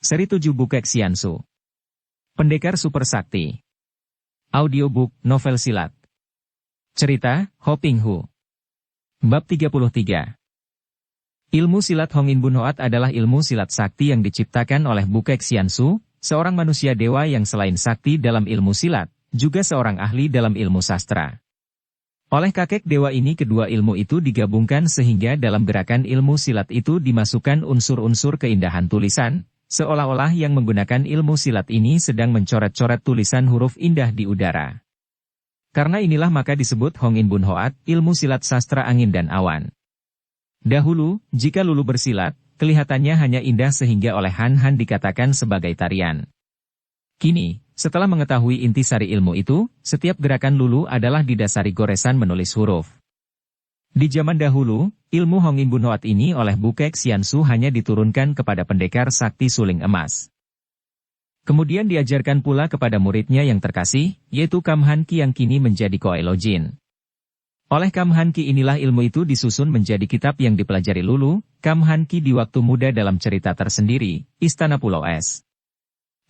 Seri 7 Bukek Xiansu. Pendekar Super Sakti. Audiobook, novel silat. Cerita, Ho Ping Hu. Bab 33. Ilmu silat Hongin Bun Hoat adalah ilmu silat sakti yang diciptakan oleh Bukek Xiansu, seorang manusia dewa yang selain sakti dalam ilmu silat, juga seorang ahli dalam ilmu sastra. Oleh kakek dewa ini kedua ilmu itu digabungkan sehingga dalam gerakan ilmu silat itu dimasukkan unsur-unsur keindahan tulisan, seolah-olah yang menggunakan ilmu silat ini sedang mencoret-coret tulisan huruf indah di udara. Karena inilah maka disebut Hongin Bun Hoat, ilmu silat sastra angin dan awan. Dahulu, jika lulu bersilat, kelihatannya hanya indah sehingga oleh Han dikatakan sebagai tarian. Kini, setelah mengetahui intisari ilmu itu, setiap gerakan lulu adalah didasari goresan menulis huruf. Di zaman dahulu, ilmu Hongin Bun Hoat ini oleh Bukek Xiansu hanya diturunkan kepada pendekar sakti suling emas. Kemudian diajarkan pula kepada muridnya yang terkasih, yaitu Kam Han Ki yang kini menjadi Koai Lo Jin. Oleh Kam Han Ki inilah ilmu itu disusun menjadi kitab yang dipelajari Lulu, Kam Han Ki di waktu muda dalam cerita tersendiri, Istana Pulau Es.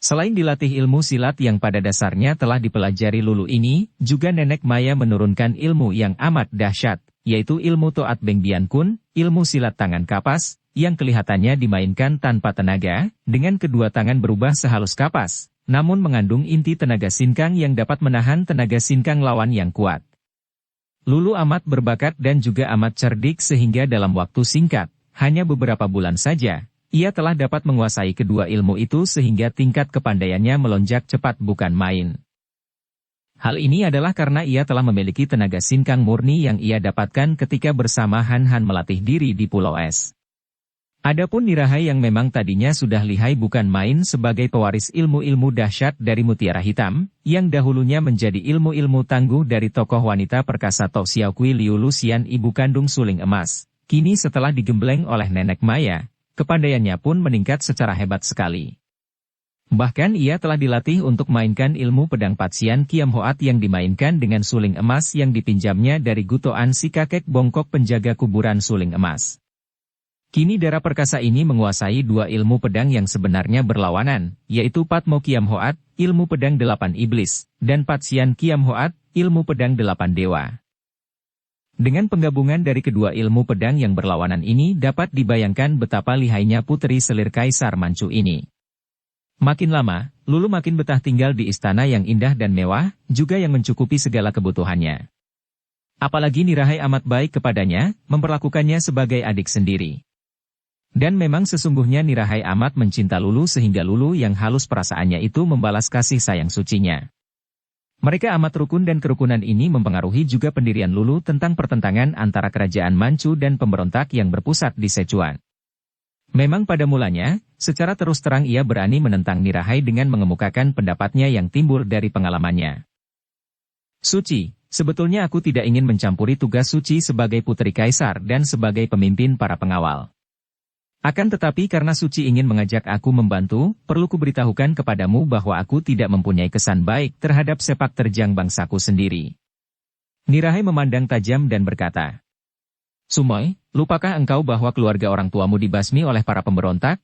Selain dilatih ilmu silat yang pada dasarnya telah dipelajari Lulu ini, juga Nenek Maya menurunkan ilmu yang amat dahsyat, yaitu ilmu Toat Beng Bian Kun, ilmu silat tangan kapas, yang kelihatannya dimainkan tanpa tenaga, dengan kedua tangan berubah sehalus kapas, namun mengandung inti tenaga sinkang yang dapat menahan tenaga sinkang lawan yang kuat. Lulu amat berbakat dan juga amat cerdik sehingga dalam waktu singkat, hanya beberapa bulan saja, ia telah dapat menguasai kedua ilmu itu sehingga tingkat kepandaiannya melonjak cepat bukan main. Hal ini adalah karena ia telah memiliki tenaga sinkang murni yang ia dapatkan ketika bersama Han melatih diri di Pulau Es. Adapun Nirahai yang memang tadinya sudah lihai bukan main sebagai pewaris ilmu-ilmu dahsyat dari Mutiara Hitam, yang dahulunya menjadi ilmu-ilmu tangguh dari tokoh wanita perkasa Tok Xiaokui Liu Luxian ibu kandung suling emas, kini setelah digembleng oleh Nenek Maya, kepandaiannya pun meningkat secara hebat sekali. Bahkan ia telah dilatih untuk mainkan ilmu pedang Patsian Kiam Hoat yang dimainkan dengan suling emas yang dipinjamnya dari Gutoan si kakek bongkok penjaga kuburan suling emas. Kini Dara perkasa ini menguasai dua ilmu pedang yang sebenarnya berlawanan, yaitu Patmo Kiam Hoat, ilmu pedang 8 iblis, dan Patsian Kiam Hoat, ilmu pedang 8 dewa. Dengan penggabungan dari kedua ilmu pedang yang berlawanan ini dapat dibayangkan betapa lihainya putri selir Kaisar Manchu ini. Makin lama, Lulu makin betah tinggal di istana yang indah dan mewah, juga yang mencukupi segala kebutuhannya. Apalagi Nirahai amat baik kepadanya, memperlakukannya sebagai adik sendiri. Dan memang sesungguhnya Nirahai amat mencinta Lulu sehingga Lulu yang halus perasaannya itu membalas kasih sayang sucinya. Mereka amat rukun dan kerukunan ini mempengaruhi juga pendirian Lulu tentang pertentangan antara kerajaan Manchu dan pemberontak yang berpusat di Sichuan. Memang pada mulanya, secara terus terang ia berani menentang Nirahai dengan mengemukakan pendapatnya yang timbul dari pengalamannya. Suci, sebetulnya aku tidak ingin mencampuri tugas Suci sebagai putri kaisar dan sebagai pemimpin para pengawal. Akan tetapi karena Suci ingin mengajak aku membantu, perlu kuberitahukan kepadamu bahwa aku tidak mempunyai kesan baik terhadap sepak terjang bangsaku sendiri. Nirahai memandang tajam dan berkata, Sumoy, lupakah engkau bahwa keluarga orang tuamu dibasmi oleh para pemberontak?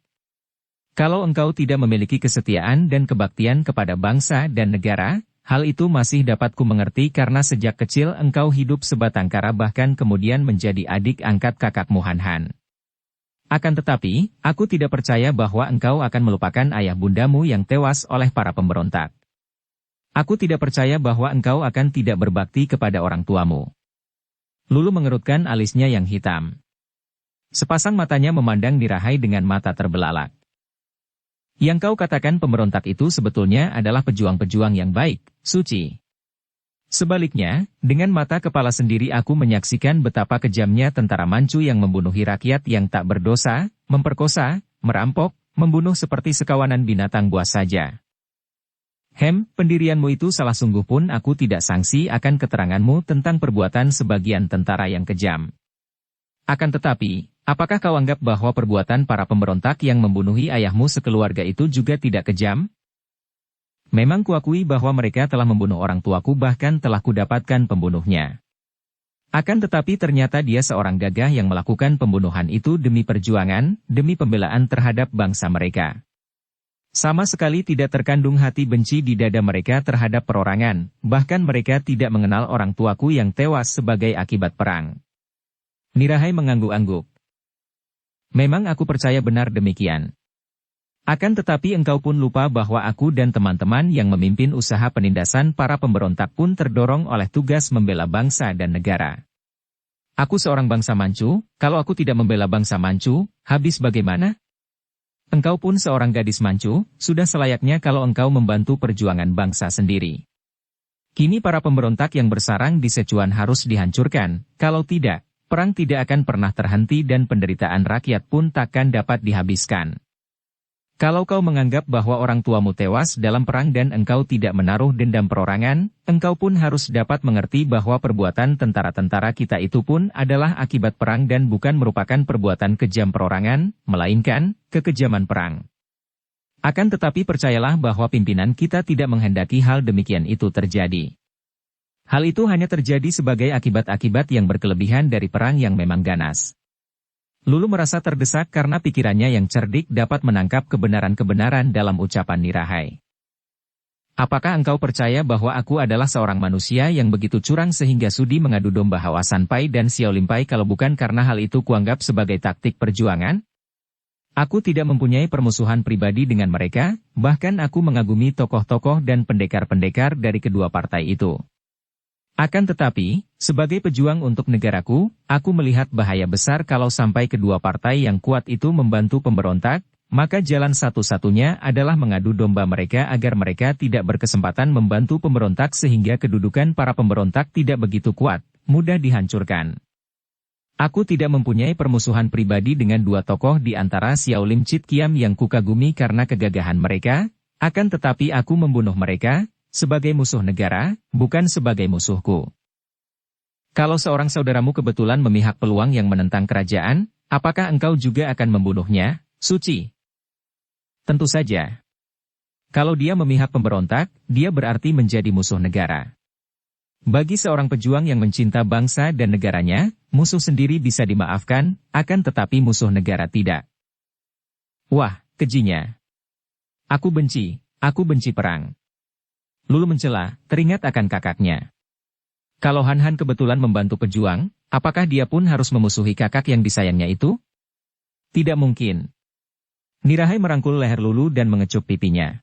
Kalau engkau tidak memiliki kesetiaan dan kebaktian kepada bangsa dan negara, hal itu masih dapat ku mengerti karena sejak kecil engkau hidup sebatang kara bahkan kemudian menjadi adik angkat kakakmu Han. Akan tetapi, aku tidak percaya bahwa engkau akan melupakan ayah bundamu yang tewas oleh para pemberontak. Aku tidak percaya bahwa engkau akan tidak berbakti kepada orang tuamu. Lulu mengerutkan alisnya yang hitam. Sepasang matanya memandang Nirahai dengan mata terbelalak. Yang kau katakan pemberontak itu sebetulnya adalah pejuang-pejuang yang baik, Suci. Sebaliknya, dengan mata kepala sendiri aku menyaksikan betapa kejamnya tentara Manchu yang membunuhi rakyat yang tak berdosa, memperkosa, merampok, membunuh seperti sekawanan binatang buas saja. Pendirianmu itu salah sungguh pun aku tidak sangsi akan keteranganmu tentang perbuatan sebagian tentara yang kejam. Akan tetapi, apakah kau anggap bahwa perbuatan para pemberontak yang membunuhi ayahmu sekeluarga itu juga tidak kejam? Memang kuakui bahwa mereka telah membunuh orang tuaku bahkan telah kudapatkan pembunuhnya. Akan tetapi ternyata dia seorang gagah yang melakukan pembunuhan itu demi perjuangan, demi pembelaan terhadap bangsa mereka. Sama sekali tidak terkandung hati benci di dada mereka terhadap perorangan, bahkan mereka tidak mengenal orang tuaku yang tewas sebagai akibat perang. Nirahai mengangguk-angguk. Memang aku percaya benar demikian. Akan tetapi engkau pun lupa bahwa aku dan teman-teman yang memimpin usaha penindasan para pemberontak pun terdorong oleh tugas membela bangsa dan negara. Aku seorang bangsa Manchu, kalau aku tidak membela bangsa Manchu, habis bagaimana? Engkau pun seorang gadis Manchu, sudah selayaknya kalau engkau membantu perjuangan bangsa sendiri. Kini para pemberontak yang bersarang di Sichuan harus dihancurkan, kalau tidak, perang tidak akan pernah terhenti dan penderitaan rakyat pun takkan dapat dihabiskan. Kalau kau menganggap bahwa orang tuamu tewas dalam perang dan engkau tidak menaruh dendam perorangan, engkau pun harus dapat mengerti bahwa perbuatan tentara-tentara kita itu pun adalah akibat perang dan bukan merupakan perbuatan kejam perorangan, melainkan kekejaman perang. Akan tetapi percayalah bahwa pimpinan kita tidak menghendaki hal demikian itu terjadi. Hal itu hanya terjadi sebagai akibat-akibat yang berkelebihan dari perang yang memang ganas. Lulu merasa terdesak karena pikirannya yang cerdik dapat menangkap kebenaran-kebenaran dalam ucapan Nirahai. Apakah engkau percaya bahwa aku adalah seorang manusia yang begitu curang sehingga sudi mengadu domba Hawa Sanpai dan Xiao Limpai kalau bukan karena hal itu kuanggap sebagai taktik perjuangan? Aku tidak mempunyai permusuhan pribadi dengan mereka, bahkan aku mengagumi tokoh-tokoh dan pendekar-pendekar dari kedua partai itu. Akan tetapi, sebagai pejuang untuk negaraku, aku melihat bahaya besar kalau sampai kedua partai yang kuat itu membantu pemberontak, maka jalan satu-satunya adalah mengadu domba mereka agar mereka tidak berkesempatan membantu pemberontak sehingga kedudukan para pemberontak tidak begitu kuat, mudah dihancurkan. Aku tidak mempunyai permusuhan pribadi dengan dua tokoh di antara Xiao Lim Chit Kiam yang kukagumi karena kegagahan mereka, akan tetapi aku membunuh mereka sebagai musuh negara, bukan sebagai musuhku. Kalau seorang saudaramu kebetulan memihak peluang yang menentang kerajaan, apakah engkau juga akan membunuhnya, Suci? Tentu saja. Kalau dia memihak pemberontak, dia berarti menjadi musuh negara. Bagi seorang pejuang yang mencinta bangsa dan negaranya, musuh sendiri bisa dimaafkan, akan tetapi musuh negara tidak. Wah, kejinya. Aku benci perang. Lulu mencela, teringat akan kakaknya. Kalau Han Han kebetulan membantu pejuang, apakah dia pun harus memusuhi kakak yang disayangnya itu? Tidak mungkin. Nirahai merangkul leher Lulu dan mengecup pipinya.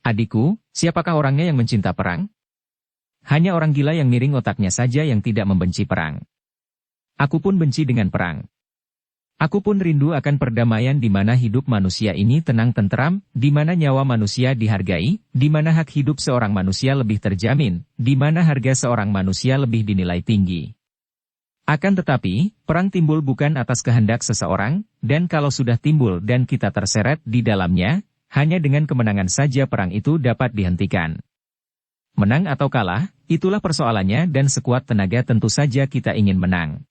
Adikku, siapakah orangnya yang mencinta perang? Hanya orang gila yang miring otaknya saja yang tidak membenci perang. Aku pun benci dengan perang. Aku pun rindu akan perdamaian di mana hidup manusia ini tenang tentram, di mana nyawa manusia dihargai, di mana hak hidup seorang manusia lebih terjamin, di mana harga seorang manusia lebih dinilai tinggi. Akan tetapi, perang timbul bukan atas kehendak seseorang, dan kalau sudah timbul dan kita terseret di dalamnya, hanya dengan kemenangan saja perang itu dapat dihentikan. Menang atau kalah, itulah persoalannya dan sekuat tenaga tentu saja kita ingin menang.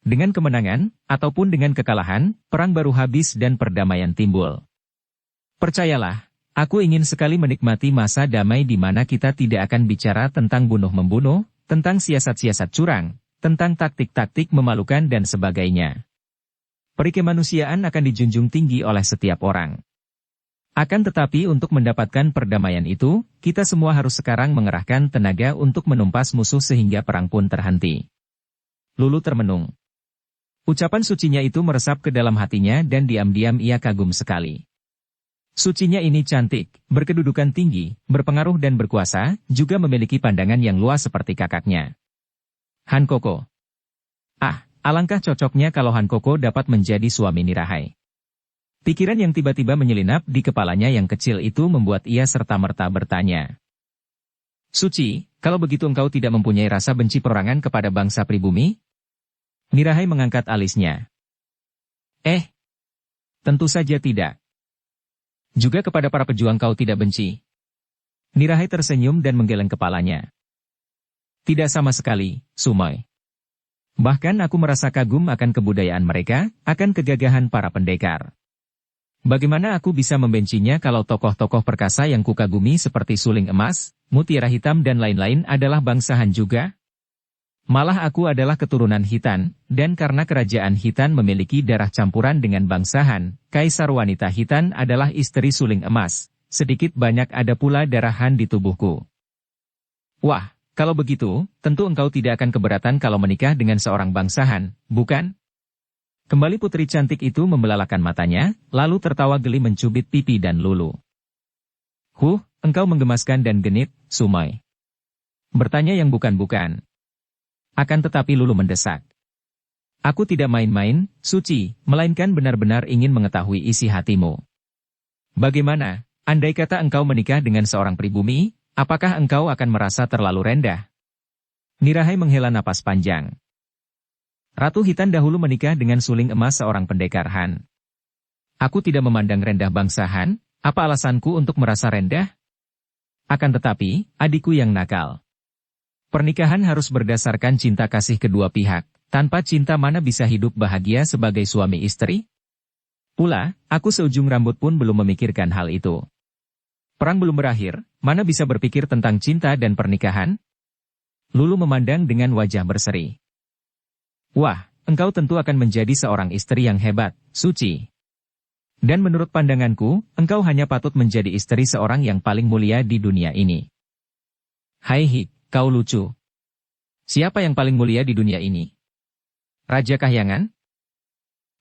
Dengan kemenangan, ataupun dengan kekalahan, perang baru habis dan perdamaian timbul. Percayalah, aku ingin sekali menikmati masa damai di mana kita tidak akan bicara tentang bunuh-membunuh, tentang siasat-siasat curang, tentang taktik-taktik memalukan dan sebagainya. Peri kemanusiaan akan dijunjung tinggi oleh setiap orang. Akan tetapi untuk mendapatkan perdamaian itu, kita semua harus sekarang mengerahkan tenaga untuk menumpas musuh sehingga perang pun terhenti. Lulu termenung. Ucapan sucinya itu meresap ke dalam hatinya dan diam-diam ia kagum sekali. Sucinya ini cantik, berkedudukan tinggi, berpengaruh dan berkuasa, juga memiliki pandangan yang luas seperti kakaknya. Han Koko. Ah, alangkah cocoknya kalau Han Koko dapat menjadi suami Nirahai. Pikiran yang tiba-tiba menyelinap di kepalanya yang kecil itu membuat ia serta-merta bertanya. Suci, kalau begitu engkau tidak mempunyai rasa benci perorangan kepada bangsa pribumi? Nirahai mengangkat alisnya. Tentu saja tidak. Juga kepada para pejuang kau tidak benci? Nirahai tersenyum dan menggeleng kepalanya. Tidak sama sekali, Sumoy. Bahkan aku merasa kagum akan kebudayaan mereka, akan kegagahan para pendekar. Bagaimana aku bisa membencinya kalau tokoh-tokoh perkasa yang kukagumi seperti Suling Emas, Mutiara Hitam dan lain-lain adalah bangsa Han juga? Malah aku adalah keturunan Hitan, dan karena kerajaan Hitan memiliki darah campuran dengan bangsa Han, kaisar wanita Hitan adalah istri suling emas. Sedikit banyak ada pula darah Han di tubuhku. Wah, kalau begitu, tentu engkau tidak akan keberatan kalau menikah dengan seorang bangsa Han, bukan? Kembali putri cantik itu membelalakan matanya, lalu tertawa geli mencubit pipi dan lulu. Engkau menggemaskan dan genit, Sumoy. Bertanya yang bukan-bukan. Akan tetapi Lulu mendesak. Aku tidak main-main, Suci, melainkan benar-benar ingin mengetahui isi hatimu. Bagaimana, andai kata engkau menikah dengan seorang pribumi, apakah engkau akan merasa terlalu rendah? Nirahai menghela napas panjang. Ratu Hitan dahulu menikah dengan suling emas seorang pendekar Han. Aku tidak memandang rendah bangsa Han, apa alasanku untuk merasa rendah? Akan tetapi, adikku yang nakal. Pernikahan harus berdasarkan cinta kasih kedua pihak. Tanpa cinta mana bisa hidup bahagia sebagai suami istri? Pula, aku seujung rambut pun belum memikirkan hal itu. Perang belum berakhir, mana bisa berpikir tentang cinta dan pernikahan? Lulu memandang dengan wajah berseri. Wah, engkau tentu akan menjadi seorang istri yang hebat, Suci. Dan menurut pandanganku, engkau hanya patut menjadi istri seorang yang paling mulia di dunia ini. Hai, kau lucu. Siapa yang paling mulia di dunia ini? Raja Kahyangan?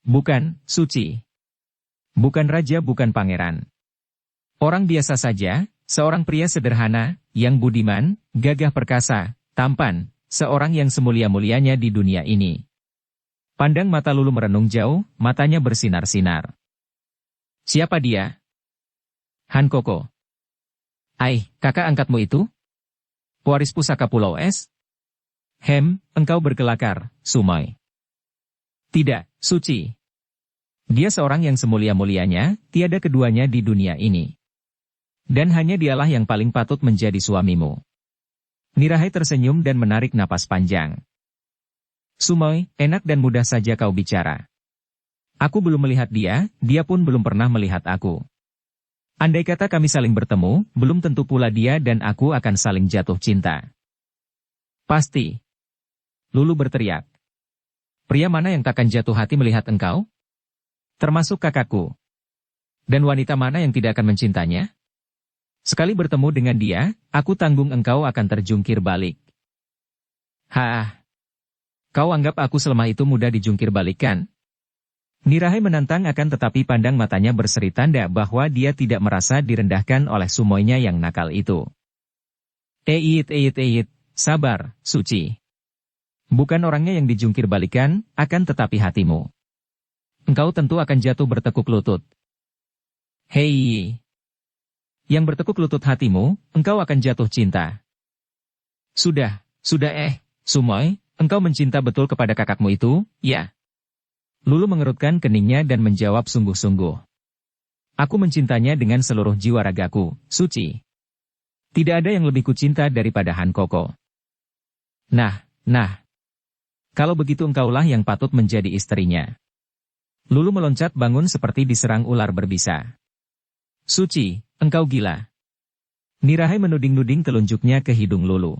Bukan, Suci. Bukan raja, bukan pangeran. Orang biasa saja, seorang pria sederhana, yang budiman, gagah perkasa, tampan, seorang yang semulia-mulianya di dunia ini. Pandang mata Lulu merenung jauh, matanya bersinar-sinar. Siapa dia? Han Koko. Kakak angkatmu itu? Pewaris pusaka Pulau Es? Engkau berkelakar, Sumoy. Tidak, Suci. Dia seorang yang semulia-mulianya, tiada keduanya di dunia ini. Dan hanya dialah yang paling patut menjadi suamimu. Nirahai tersenyum dan menarik napas panjang. Sumoy, enak dan mudah saja kau bicara. Aku belum melihat dia, dia pun belum pernah melihat aku. Andai kata kami saling bertemu, belum tentu pula dia dan aku akan saling jatuh cinta. Pasti. Lulu berteriak. Pria mana yang takkan jatuh hati melihat engkau? Termasuk kakakku. Dan wanita mana yang tidak akan mencintanya? Sekali bertemu dengan dia, aku tanggung engkau akan terjungkir balik. Kau anggap aku selemah itu mudah dijungkir balik kan? Nirahai menantang akan tetapi pandang matanya berseri tanda bahwa dia tidak merasa direndahkan oleh Sumoynya yang nakal itu. Sabar, Suci. Bukan orangnya yang dijungkir balikan, akan tetapi hatimu. Engkau tentu akan jatuh bertekuk lutut. Yang bertekuk lutut hatimu, engkau akan jatuh cinta. Sudah, Sumoy, engkau mencinta betul kepada kakakmu itu, ya? Lulu mengerutkan keningnya dan menjawab sungguh-sungguh. Aku mencintanya dengan seluruh jiwa ragaku, Suci. Tidak ada yang lebih kucinta daripada Han Koko. Nah. Kalau begitu engkaulah yang patut menjadi istrinya. Lulu meloncat bangun seperti diserang ular berbisa. Suci, engkau gila. Nirahai menuding-nuding telunjuknya ke hidung Lulu.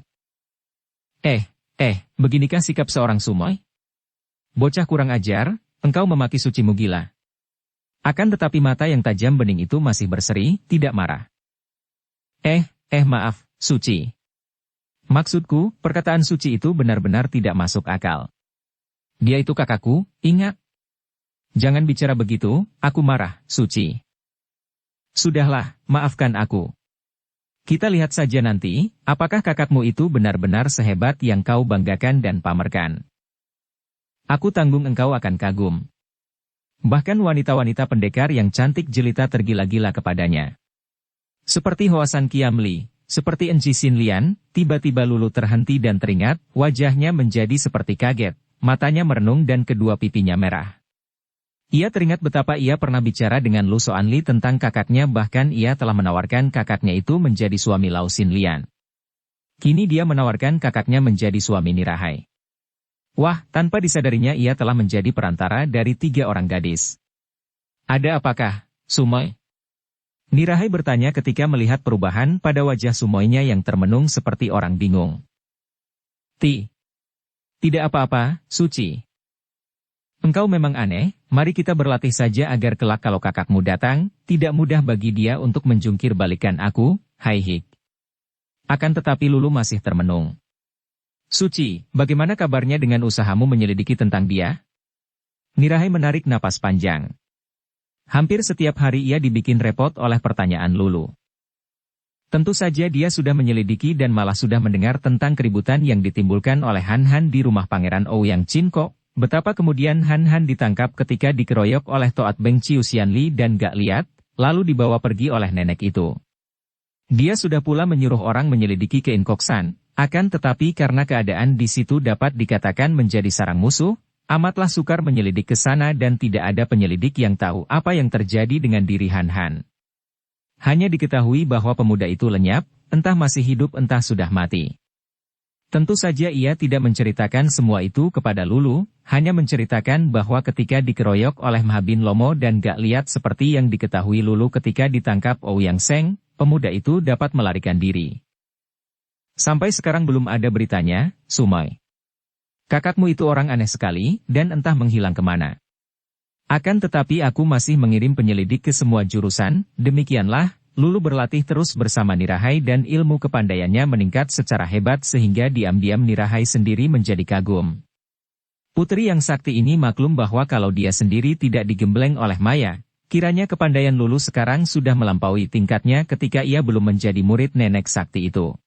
Beginikah sikap seorang Sumoy? Bocah kurang ajar, engkau memaki Sucimu gila. Akan tetapi mata yang tajam bening itu masih berseri, tidak marah. Maaf, Suci. Maksudku, perkataan Suci itu benar-benar tidak masuk akal. Dia itu kakakku, ingat. Jangan bicara begitu, aku marah, Suci. Sudahlah, maafkan aku. Kita lihat saja nanti, apakah kakakmu itu benar-benar sehebat yang kau banggakan dan pamerkan. Aku tanggung engkau akan kagum. Bahkan wanita-wanita pendekar yang cantik jelita tergila-gila kepadanya. Seperti Hoasan Kiamli, seperti Enci Sin Lian, tiba-tiba Lulu terhenti dan teringat, wajahnya menjadi seperti kaget, matanya merenung dan kedua pipinya merah. Ia teringat betapa ia pernah bicara dengan Lu Soanli tentang kakaknya, bahkan ia telah menawarkan kakaknya itu menjadi suami Lau Sin Lian. Kini dia menawarkan kakaknya menjadi suami Nirahai. Wah, tanpa disadarinya ia telah menjadi perantara dari 3 orang gadis. Ada apakah, Sumoy? Nirahai bertanya ketika melihat perubahan pada wajah Sumoynya yang termenung seperti orang bingung. Tidak apa-apa, Suci. Engkau memang aneh, mari kita berlatih saja agar kelak kalau kakakmu datang, tidak mudah bagi dia untuk menjungkir balikan aku, Hai Hik. Akan tetapi Lulu masih termenung. Suci, bagaimana kabarnya dengan usahamu menyelidiki tentang dia? Nirahai menarik napas panjang. Hampir setiap hari ia dibikin repot oleh pertanyaan Lulu. Tentu saja dia sudah menyelidiki dan malah sudah mendengar tentang keributan yang ditimbulkan oleh Han Han di rumah Pangeran Ouyang Chin-kok, betapa kemudian Han Han ditangkap ketika dikeroyok oleh Toat Beng Chiu Xianli dan gak lihat, lalu dibawa pergi oleh nenek itu. Dia sudah pula menyuruh orang menyelidiki ke Inkoksan, akan tetapi karena keadaan di situ dapat dikatakan menjadi sarang musuh, amatlah sukar menyelidik ke sana dan tidak ada penyelidik yang tahu apa yang terjadi dengan diri Han Han. Hanya diketahui bahwa pemuda itu lenyap, entah masih hidup entah sudah mati. Tentu saja ia tidak menceritakan semua itu kepada Lulu, hanya menceritakan bahwa ketika dikeroyok oleh Mahabin Lomo dan gak lihat seperti yang diketahui Lulu ketika ditangkap Ouyang Seng, pemuda itu dapat melarikan diri. Sampai sekarang belum ada beritanya, Sumoy. Kakakmu itu orang aneh sekali, dan entah menghilang kemana. Akan tetapi aku masih mengirim penyelidik ke semua jurusan, demikianlah, Lulu berlatih terus bersama Nirahai dan ilmu kepandaiannya meningkat secara hebat sehingga diam-diam Nirahai sendiri menjadi kagum. Putri yang sakti ini maklum bahwa kalau dia sendiri tidak digembleng oleh Maya, kiranya kepandaian Lulu sekarang sudah melampaui tingkatnya ketika ia belum menjadi murid nenek sakti itu.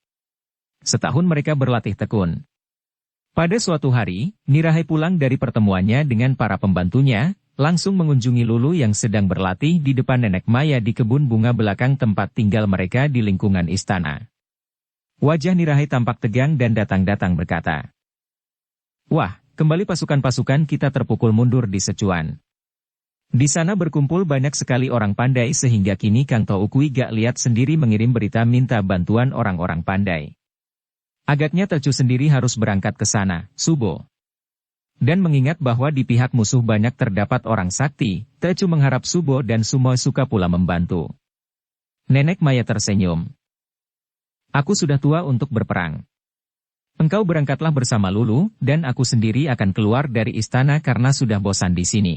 Setahun mereka berlatih tekun. Pada suatu hari, Nirahai pulang dari pertemuannya dengan para pembantunya, langsung mengunjungi Lulu yang sedang berlatih di depan nenek Maya di kebun bunga belakang tempat tinggal mereka di lingkungan istana. Wajah Nirahai tampak tegang dan datang-datang berkata, "Wah, kembali pasukan-pasukan kita terpukul mundur di Secuan. Di sana berkumpul banyak sekali orang pandai sehingga kini Kang Tou Kui gak lihat sendiri mengirim berita minta bantuan orang-orang pandai. Agaknya Tecu sendiri harus berangkat ke sana, Subo. Dan mengingat bahwa di pihak musuh banyak terdapat orang sakti, Tecu mengharap Subo dan Sumo suka pula membantu." Nenek Maya tersenyum. "Aku sudah tua untuk berperang. Engkau berangkatlah bersama Lulu, dan aku sendiri akan keluar dari istana karena sudah bosan di sini.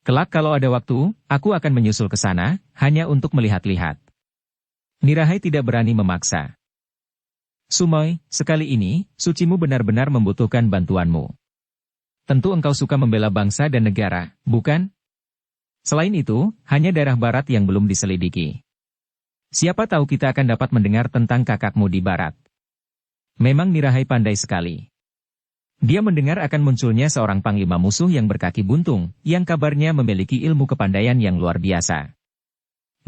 Kelak kalau ada waktu, aku akan menyusul ke sana, hanya untuk melihat-lihat." Nirahai tidak berani memaksa. "Sumoy, sekali ini, sucimu benar-benar membutuhkan bantuanmu. Tentu engkau suka membela bangsa dan negara, bukan? Selain itu, hanya daerah barat yang belum diselidiki. Siapa tahu kita akan dapat mendengar tentang kakakmu di barat." Memang Nirahai pandai sekali. Dia mendengar akan munculnya seorang panglima musuh yang berkaki buntung, yang kabarnya memiliki ilmu kepandaian yang luar biasa.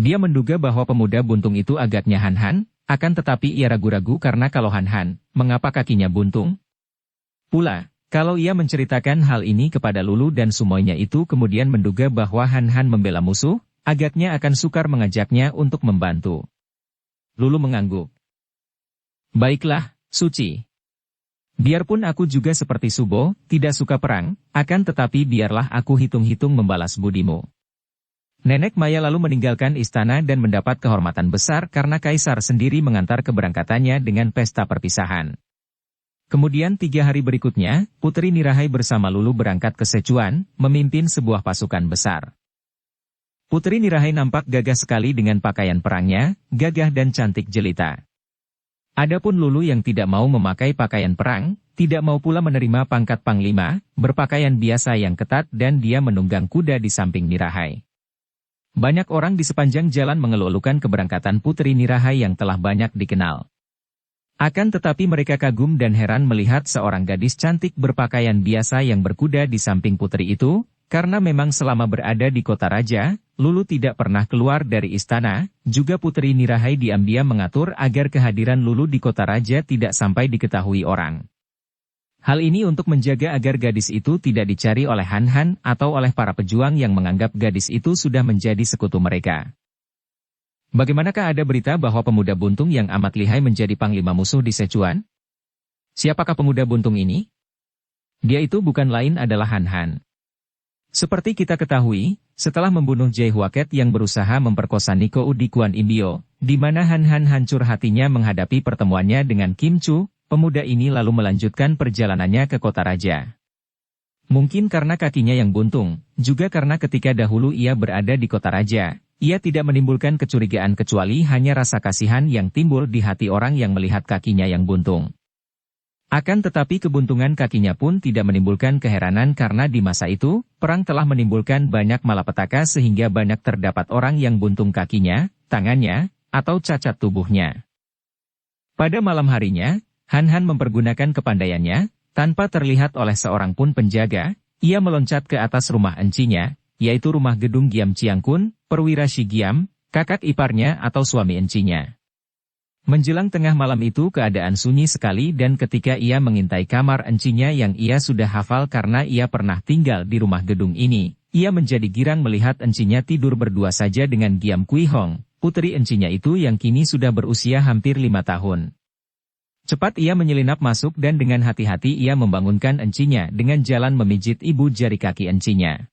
Dia menduga bahwa pemuda buntung itu agaknya Han Han, akan tetapi ia ragu-ragu karena kalau Han Han, mengapa kakinya buntung? Pula, kalau ia menceritakan hal ini kepada Lulu dan Sumoynya itu kemudian menduga bahwa Han Han membela musuh, agaknya akan sukar mengajaknya untuk membantu. Lulu mengangguk. "Baiklah, Suci. Biarpun aku juga seperti Subo, tidak suka perang, akan tetapi biarlah aku hitung-hitung membalas budimu." Nenek Maya lalu meninggalkan istana dan mendapat kehormatan besar karena Kaisar sendiri mengantar keberangkatannya dengan pesta perpisahan. Kemudian 3 hari berikutnya, Putri Nirahai bersama Lulu berangkat ke Secuan, memimpin sebuah pasukan besar. Putri Nirahai nampak gagah sekali dengan pakaian perangnya, gagah dan cantik jelita. Adapun Lulu yang tidak mau memakai pakaian perang, tidak mau pula menerima pangkat panglima, berpakaian biasa yang ketat dan dia menunggang kuda di samping Nirahai. Banyak orang di sepanjang jalan mengeluh-elukan keberangkatan Putri Nirahai yang telah banyak dikenal. Akan tetapi mereka kagum dan heran melihat seorang gadis cantik berpakaian biasa yang berkuda di samping putri itu, karena memang selama berada di kota raja, Lulu tidak pernah keluar dari istana, juga Putri Nirahai diam-diam mengatur agar kehadiran Lulu di kota raja tidak sampai diketahui orang. Hal ini untuk menjaga agar gadis itu tidak dicari oleh Han Han atau oleh para pejuang yang menganggap gadis itu sudah menjadi sekutu mereka. Bagaimanakah ada berita bahwa pemuda buntung yang amat lihai menjadi panglima musuh di Secuan? Siapakah pemuda buntung ini? Dia itu bukan lain adalah Han Han. Seperti kita ketahui, setelah membunuh Jai Huaket yang berusaha memperkosa Niko di Kuan Imbio, di mana Han Han hancur hatinya menghadapi pertemuannya dengan Kim Chu, pemuda ini lalu melanjutkan perjalanannya ke kota raja. Mungkin karena kakinya yang buntung, juga karena ketika dahulu ia berada di kota raja, ia tidak menimbulkan kecurigaan kecuali hanya rasa kasihan yang timbul di hati orang yang melihat kakinya yang buntung. Akan tetapi kebuntungan kakinya pun tidak menimbulkan keheranan karena di masa itu, perang telah menimbulkan banyak malapetaka sehingga banyak terdapat orang yang buntung kakinya, tangannya, atau cacat tubuhnya. Pada malam harinya, Han Han mempergunakan kepandaiannya, tanpa terlihat oleh seorang pun penjaga, ia meloncat ke atas rumah encinya, yaitu rumah gedung Giam Chiang Kun, perwira Shi Giam, kakak iparnya atau suami encinya. Menjelang tengah malam itu keadaan sunyi sekali dan ketika ia mengintai kamar encinya yang ia sudah hafal karena ia pernah tinggal di rumah gedung ini, ia menjadi girang melihat encinya tidur berdua saja dengan Giam Kui Hong, putri encinya itu yang kini sudah berusia hampir 5 tahun. Cepat ia menyelinap masuk dan dengan hati-hati ia membangunkan encinya dengan jalan memijit ibu jari kaki encinya.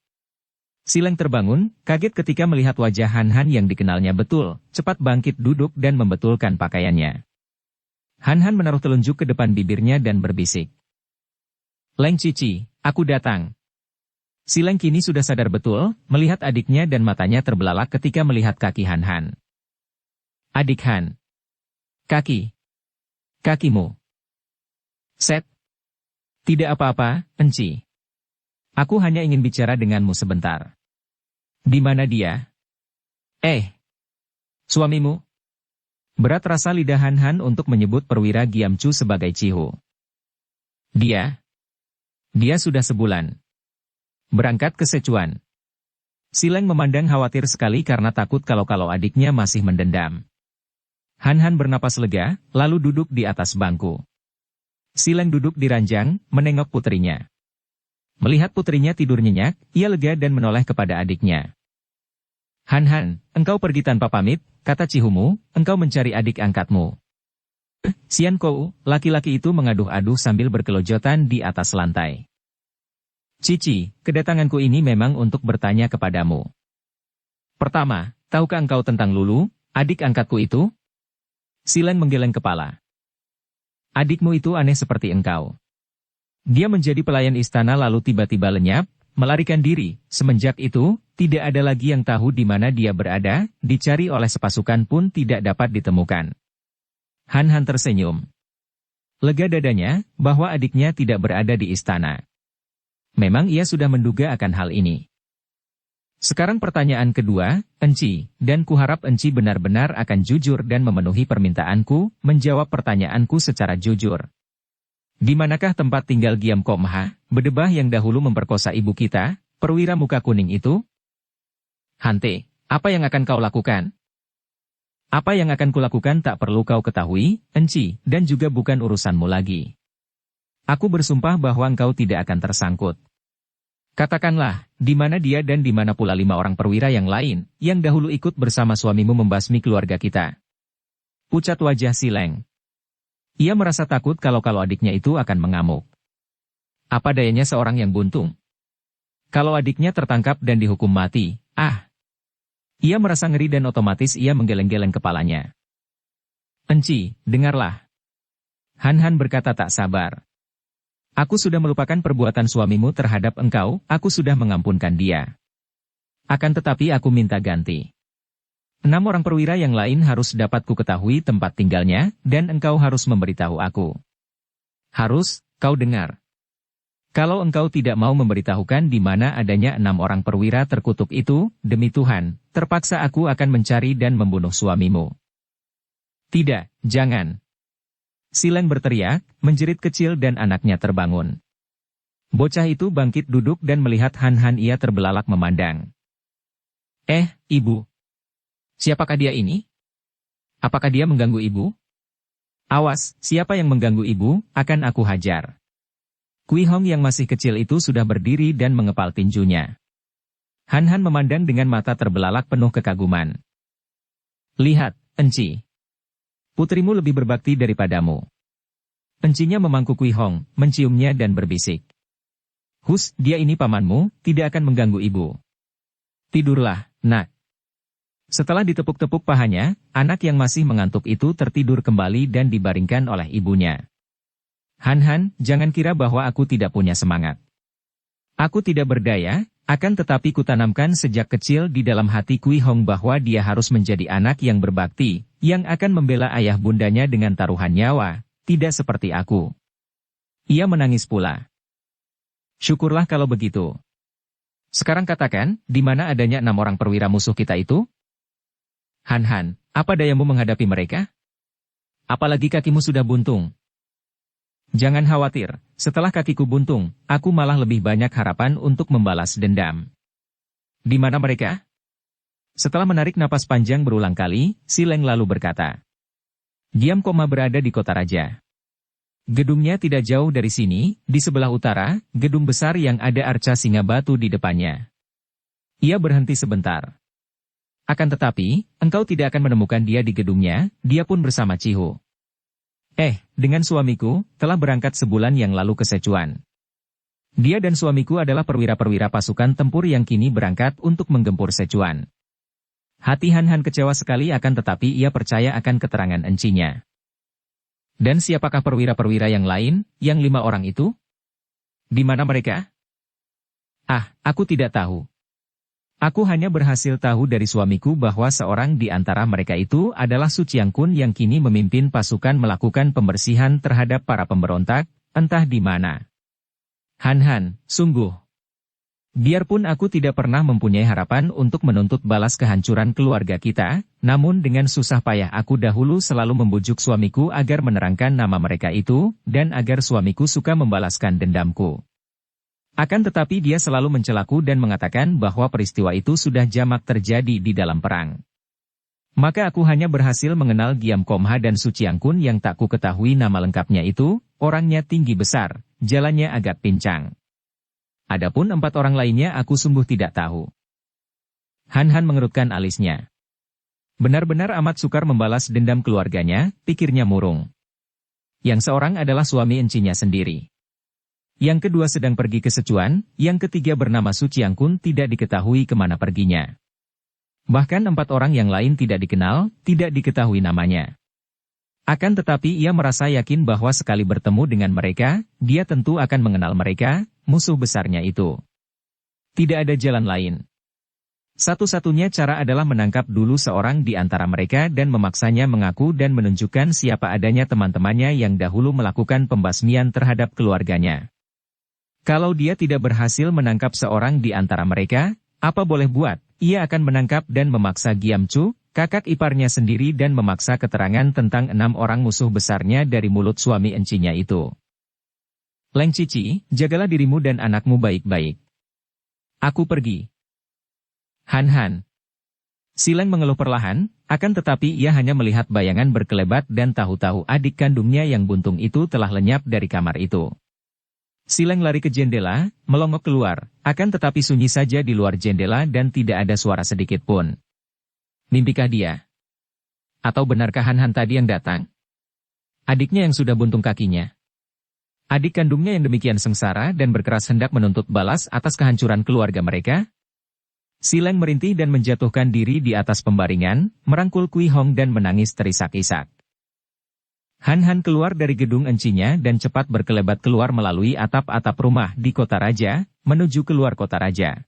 Sileng terbangun, kaget ketika melihat wajah Han Han yang dikenalnya betul, cepat bangkit duduk dan membetulkan pakaiannya. Han Han menaruh telunjuk ke depan bibirnya dan berbisik. Leng Cici, aku datang. Sileng kini sudah sadar betul, melihat adiknya dan matanya terbelalak ketika melihat kaki Han Han. Adik Han. Kakimu. Set. Tidak apa-apa, Enci. Aku hanya ingin bicara denganmu sebentar. Di mana dia? Suamimu? Berat rasa lidah Han Han untuk menyebut perwira Giam Chu sebagai Cihu. Dia sudah sebulan. Berangkat ke Sichuan. Sileng memandang khawatir sekali karena takut kalau adiknya masih mendendam. Han Han bernapas lega, lalu duduk di atas bangku. Sileng duduk di ranjang, menengok putrinya. Melihat putrinya tidur nyenyak, ia lega dan menoleh kepada adiknya. Han Han, engkau pergi tanpa pamit, kata Cihumu, engkau mencari adik angkatmu. Sian Kou, laki-laki itu mengaduh-aduh sambil berkelojotan di atas lantai. Cici, kedatanganku ini memang untuk bertanya kepadamu. Pertama, tahukah engkau tentang Lulu, adik angkatku itu? Sileng menggeleng kepala. Adikmu itu aneh seperti engkau. Dia menjadi pelayan istana lalu tiba-tiba lenyap, melarikan diri. Semenjak itu, tidak ada lagi yang tahu di mana dia berada, dicari oleh sepasukan pun tidak dapat ditemukan. Han Han tersenyum. Lega dadanya, bahwa adiknya tidak berada di istana. Memang ia sudah menduga akan hal ini. Sekarang pertanyaan kedua, Enci, dan kuharap Enci benar-benar akan jujur dan memenuhi permintaanku, menjawab pertanyaanku secara jujur. Di manakah tempat tinggal Giam Komha, bedebah yang dahulu memperkosa ibu kita, perwira muka kuning itu? Hante, apa yang akan kau lakukan? Apa yang akan kulakukan tak perlu kau ketahui, Enci, dan juga bukan urusanmu lagi. Aku bersumpah bahwa engkau tidak akan tersangkut. Katakanlah, di mana dia dan di mana pula 5 orang perwira yang lain, yang dahulu ikut bersama suamimu membasmi keluarga kita. Pucat wajah Sileng. Ia merasa takut kalau adiknya itu akan mengamuk. Apa dayanya seorang yang buntung? Kalau adiknya tertangkap dan dihukum mati, Ia merasa ngeri dan otomatis ia menggeleng-geleng kepalanya. Enci, dengarlah. Han Han berkata tak sabar. Aku sudah melupakan perbuatan suamimu terhadap engkau, aku sudah mengampunkan dia. Akan tetapi aku minta ganti. 6 orang perwira yang lain harus dapat ku ketahui tempat tinggalnya, dan engkau harus memberitahu aku. Harus, kau dengar. Kalau engkau tidak mau memberitahukan di mana adanya 6 orang perwira terkutuk itu, demi Tuhan, terpaksa aku akan mencari dan membunuh suamimu. Tidak, jangan. Sileng berteriak, menjerit kecil dan anaknya terbangun. Bocah itu bangkit duduk dan melihat Han Han ia terbelalak memandang. Ibu. Siapakah dia ini? Apakah dia mengganggu ibu? Awas, siapa yang mengganggu ibu, akan aku hajar. Kui Hong yang masih kecil itu sudah berdiri dan mengepal tinjunya. Han Han memandang dengan mata terbelalak penuh kekaguman. Lihat, Enci. Putrimu lebih berbakti daripadamu. Encinya memangku Kui Hong, menciumnya dan berbisik. Hus, dia ini pamanmu, tidak akan mengganggu ibu. Tidurlah, nak. Setelah ditepuk-tepuk pahanya, anak yang masih mengantuk itu tertidur kembali dan dibaringkan oleh ibunya. Han, jangan kira bahwa aku tidak punya semangat. Aku tidak berdaya, akan tetapi kutanamkan sejak kecil di dalam hati Kui Hong bahwa dia harus menjadi anak yang berbakti, yang akan membela ayah bundanya dengan taruhan nyawa, tidak seperti aku. Ia menangis pula. Syukurlah kalau begitu. Sekarang katakan, di mana adanya 6 orang perwira musuh kita itu? Han, apa dayamu menghadapi mereka? Apalagi kakimu sudah buntung. Jangan khawatir, setelah kakiku buntung, aku malah lebih banyak harapan untuk membalas dendam. Di mana mereka? Setelah menarik napas panjang berulang kali, Si Leng lalu berkata. Giam Koma berada di kota raja. Gedungnya tidak jauh dari sini, di sebelah utara, gedung besar yang ada arca singa batu di depannya. Ia berhenti sebentar. Akan tetapi, engkau tidak akan menemukan dia di gedungnya, dia pun bersama Cihu. Dengan suamiku, telah berangkat sebulan yang lalu ke Sichuan. Dia dan suamiku adalah perwira-perwira pasukan tempur yang kini berangkat untuk menggempur Sichuan. Hati Han kecewa sekali akan tetapi ia percaya akan keterangan encinya. Dan siapakah perwira-perwira yang lain, yang 5 orang itu? Di mana mereka? Aku tidak tahu. Aku hanya berhasil tahu dari suamiku bahwa seorang di antara mereka itu adalah Su Chiangkun yang kini memimpin pasukan melakukan pembersihan terhadap para pemberontak, entah di mana. Han, sungguh. Biarpun aku tidak pernah mempunyai harapan untuk menuntut balas kehancuran keluarga kita, namun dengan susah payah aku dahulu selalu membujuk suamiku agar menerangkan nama mereka itu, dan agar suamiku suka membalaskan dendamku. Akan tetapi dia selalu mencelaku dan mengatakan bahwa peristiwa itu sudah jamak terjadi di dalam perang. Maka aku hanya berhasil mengenal Giam Komha dan Su Chiangkun yang tak ku ketahui nama lengkapnya itu, orangnya tinggi besar, jalannya agak pincang. Adapun 4 orang lainnya aku sungguh tidak tahu. Han mengerutkan alisnya. Benar-benar amat sukar membalas dendam keluarganya, pikirnya murung. Yang seorang adalah suami encinya sendiri. Yang kedua sedang pergi ke Sichuan, yang ketiga bernama Su Chiangkun tidak diketahui kemana perginya. Bahkan 4 orang yang lain tidak dikenal, tidak diketahui namanya. Akan tetapi ia merasa yakin bahwa sekali bertemu dengan mereka, dia tentu akan mengenal mereka, musuh besarnya itu. Tidak ada jalan lain. Satu-satunya cara adalah menangkap dulu seorang di antara mereka dan memaksanya mengaku dan menunjukkan siapa adanya teman-temannya yang dahulu melakukan pembasmian terhadap keluarganya. Kalau dia tidak berhasil menangkap seorang di antara mereka, apa boleh buat, ia akan menangkap dan memaksa Giam Chu, kakak iparnya sendiri dan memaksa keterangan tentang 6 orang musuh besarnya dari mulut suami encinya itu. Leng Cici, jagalah dirimu dan anakmu baik-baik. Aku pergi. Han. Si Leng mengeluh perlahan, akan tetapi ia hanya melihat bayangan berkelebat dan tahu-tahu adik kandungnya yang buntung itu telah lenyap dari kamar itu. Si Leng lari ke jendela, melongok keluar, akan tetapi sunyi saja di luar jendela dan tidak ada suara sedikit pun. Mimpikah dia? Atau benarkah Han tadi yang datang? Adiknya yang sudah buntung kakinya. Adik kandungnya yang demikian sengsara dan berkeras hendak menuntut balas atas kehancuran keluarga mereka? Si Leng merintih dan menjatuhkan diri di atas pembaringan, merangkul Kui Hong dan menangis terisak-isak. Han keluar dari gedung encinya dan cepat berkelebat keluar melalui atap-atap rumah di kota raja, menuju keluar kota raja.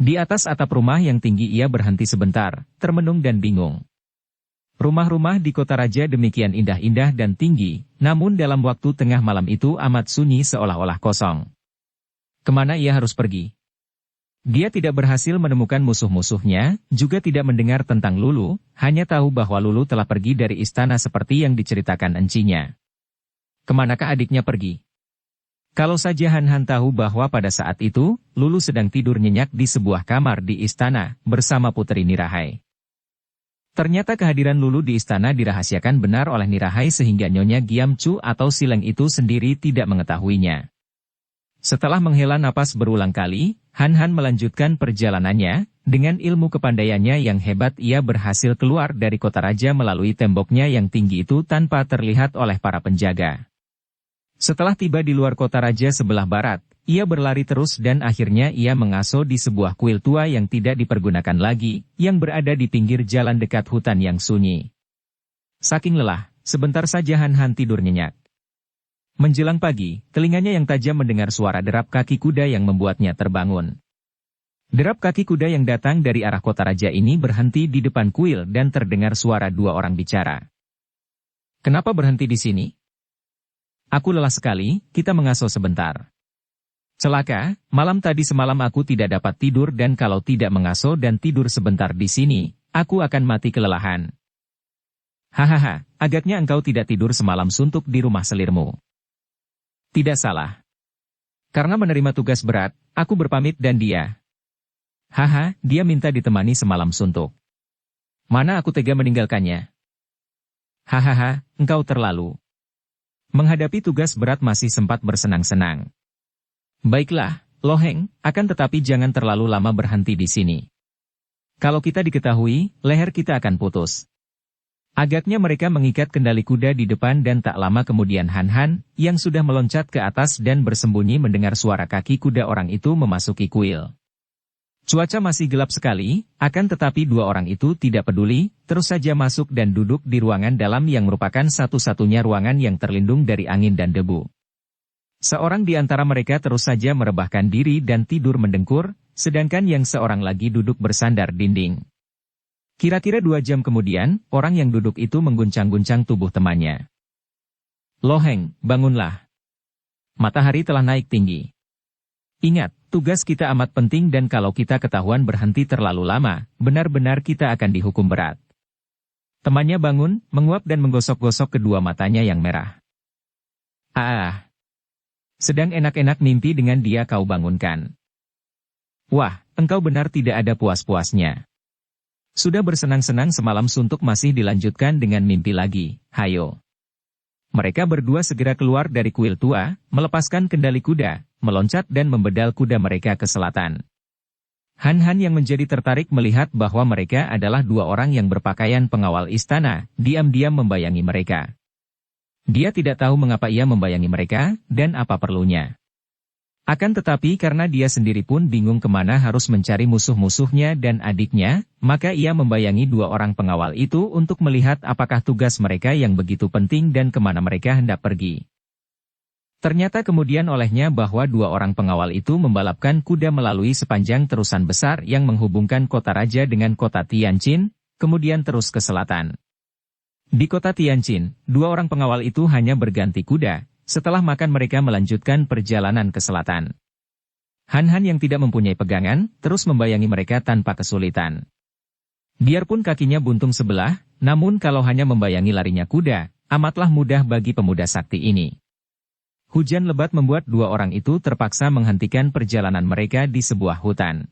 Di atas atap rumah yang tinggi ia berhenti sebentar, termenung dan bingung. Rumah-rumah di kota raja demikian indah-indah dan tinggi, namun dalam waktu tengah malam itu amat sunyi seolah-olah kosong. Kemana ia harus pergi? Dia tidak berhasil menemukan musuh-musuhnya, juga tidak mendengar tentang Lulu, hanya tahu bahwa Lulu telah pergi dari istana seperti yang diceritakan encinya. Kemanakah adiknya pergi? Kalau saja Han tahu bahwa pada saat itu, Lulu sedang tidur nyenyak di sebuah kamar di istana, bersama Putri Nirahai. Ternyata kehadiran Lulu di istana dirahasiakan benar oleh Nirahai sehingga Nyonya Giam Chu atau Si Leng itu sendiri tidak mengetahuinya. Setelah menghela napas berulang kali, Han melanjutkan perjalanannya, dengan ilmu kepandaiannya yang hebat ia berhasil keluar dari kota raja melalui temboknya yang tinggi itu tanpa terlihat oleh para penjaga. Setelah tiba di luar kota raja sebelah barat, ia berlari terus dan akhirnya ia mengaso di sebuah kuil tua yang tidak dipergunakan lagi, yang berada di pinggir jalan dekat hutan yang sunyi. Saking lelah, sebentar saja Han tidur nyenyak. Menjelang pagi, telinganya yang tajam mendengar suara derap kaki kuda yang membuatnya terbangun. Derap kaki kuda yang datang dari arah kota raja ini berhenti di depan kuil dan terdengar suara dua orang bicara. Kenapa berhenti di sini? Aku lelah sekali, kita mengasuh sebentar. Celaka, malam tadi semalam aku tidak dapat tidur dan kalau tidak mengasuh dan tidur sebentar di sini, aku akan mati kelelahan. Hahaha, agaknya engkau tidak tidur semalam suntuk di rumah selirmu. Tidak salah. Karena menerima tugas berat, aku berpamit dan dia. Haha, dia minta ditemani semalam suntuk. Mana aku tega meninggalkannya? Hahaha, engkau terlalu. Menghadapi tugas berat masih sempat bersenang-senang. Baiklah, Loheng, akan tetapi jangan terlalu lama berhenti di sini. Kalau kita diketahui, leher kita akan putus. Agaknya mereka mengikat kendali kuda di depan dan tak lama kemudian Han-Han, yang sudah meloncat ke atas dan bersembunyi mendengar suara kaki kuda orang itu memasuki kuil. Cuaca masih gelap sekali, akan tetapi dua orang itu tidak peduli, terus saja masuk dan duduk di ruangan dalam yang merupakan satu-satunya ruangan yang terlindung dari angin dan debu. Seorang di antara mereka terus saja merebahkan diri dan tidur mendengkur, sedangkan yang seorang lagi duduk bersandar dinding. Kira-kira 2 jam kemudian, orang yang duduk itu mengguncang-guncang tubuh temannya. Loheng, bangunlah. Matahari telah naik tinggi. Ingat, tugas kita amat penting dan kalau kita ketahuan berhenti terlalu lama, benar-benar kita akan dihukum berat. Temannya bangun, menguap dan menggosok-gosok kedua matanya yang merah. Ah, sedang enak-enak mimpi dengan dia kau bangunkan. Wah, engkau benar tidak ada puas-puasnya. Sudah bersenang-senang semalam suntuk masih dilanjutkan dengan mimpi lagi, hayo. Mereka berdua segera keluar dari kuil tua, melepaskan kendali kuda, meloncat dan membedal kuda mereka ke selatan. Han-Han yang menjadi tertarik melihat bahwa mereka adalah dua orang yang berpakaian pengawal istana, diam-diam membayangi mereka. Dia tidak tahu mengapa ia membayangi mereka, dan apa perlunya. Akan tetapi karena dia sendiri pun bingung kemana harus mencari musuh-musuhnya dan adiknya, maka ia membayangi dua orang pengawal itu untuk melihat apakah tugas mereka yang begitu penting dan kemana mereka hendak pergi. Ternyata kemudian olehnya bahwa dua orang pengawal itu membalapkan kuda melalui sepanjang terusan besar yang menghubungkan kota raja dengan kota Tianjin, kemudian terus ke selatan. Di kota Tianjin, dua orang pengawal itu hanya berganti kuda. Setelah makan mereka melanjutkan perjalanan ke selatan. Han-Han yang tidak mempunyai pegangan, terus membayangi mereka tanpa kesulitan. Biarpun kakinya buntung sebelah, namun kalau hanya membayangi larinya kuda, amatlah mudah bagi pemuda sakti ini. Hujan lebat membuat dua orang itu terpaksa menghentikan perjalanan mereka di sebuah hutan.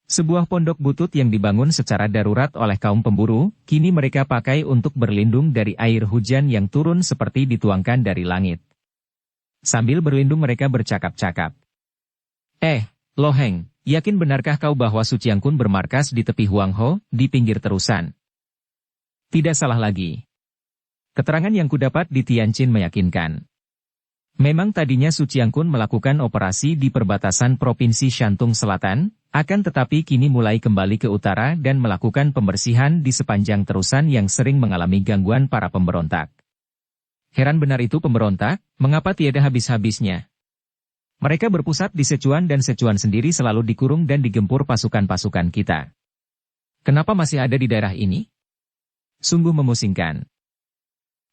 Sebuah pondok butut yang dibangun secara darurat oleh kaum pemburu, kini mereka pakai untuk berlindung dari air hujan yang turun seperti dituangkan dari langit. Sambil berlindung mereka bercakap-cakap. Loheng, yakin benarkah kau bahwa Suciangkun bermarkas di tepi Huangho, di pinggir terusan? Tidak salah lagi. Keterangan yang kudapat di Tianjin meyakinkan. Memang tadinya Suciangkun melakukan operasi di perbatasan Provinsi Shantung Selatan, akan tetapi kini mulai kembali ke utara dan melakukan pembersihan di sepanjang terusan yang sering mengalami gangguan para pemberontak. Heran benar itu pemberontak, mengapa tiada habis-habisnya? Mereka berpusat di Sichuan dan Sichuan sendiri selalu dikurung dan digempur pasukan-pasukan kita. Kenapa masih ada di daerah ini? Sungguh memusingkan.